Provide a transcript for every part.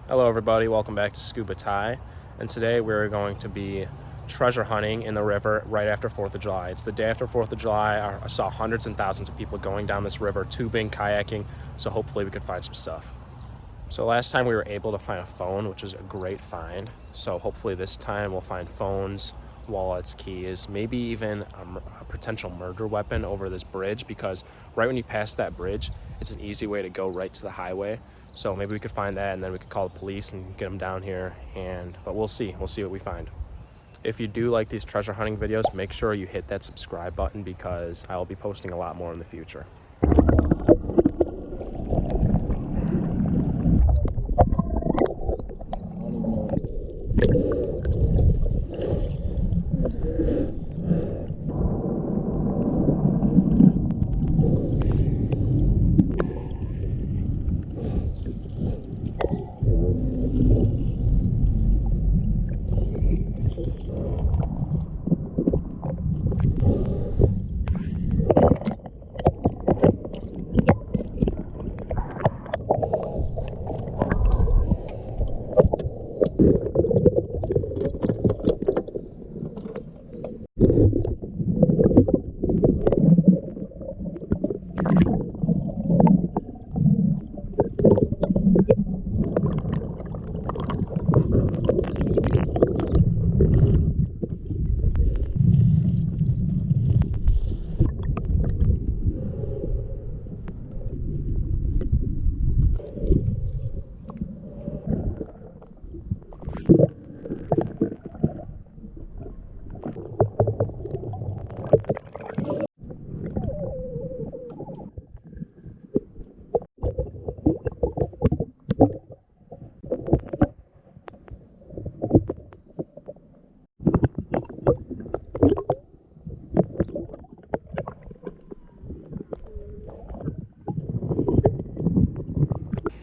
Hello everybody, welcome back to Scuba Ty, and today we're going to be treasure hunting in the river right after 4th of July. It's the day after 4th of July. I saw hundreds and thousands of people going down this river, tubing, kayaking, so hopefully we could find some stuff. So last time we were able to find a phone, which is a great find, so hopefully this time we'll find phones, wallets, keys, maybe even a potential murder weapon over this bridge, because right when you pass that bridge, it's an easy way to go right to the highway. So maybe we could find that, and then we could call the police and get them down here. But we'll see what we find. If you do like these treasure hunting videos, make sure you hit that subscribe button, because I will be posting a lot more in the future.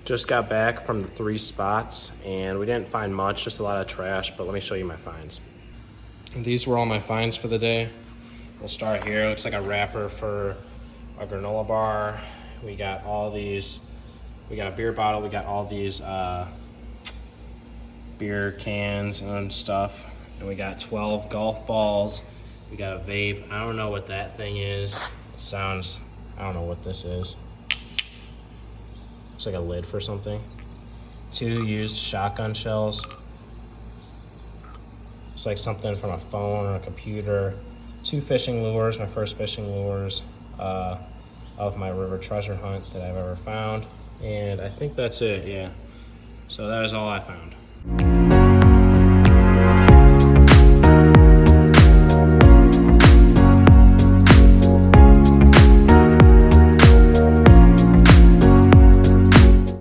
Just got back from the 3 spots, and we didn't find much, just a lot of trash, but let me show you my finds. And these were all my finds for the day. We'll start here. It looks like a wrapper for a granola bar. We got all these, we got a beer bottle, we got all these beer cans and stuff. And we got 12 golf balls. We got a vape. I don't know what that thing is. I don't know what this is. Looks like a lid for something. 2 used shotgun shells. Looks like something from a phone or a computer. 2 fishing lures, my first fishing lures of my river treasure hunt that I've ever found. And I think that's it, yeah. So that is all I found.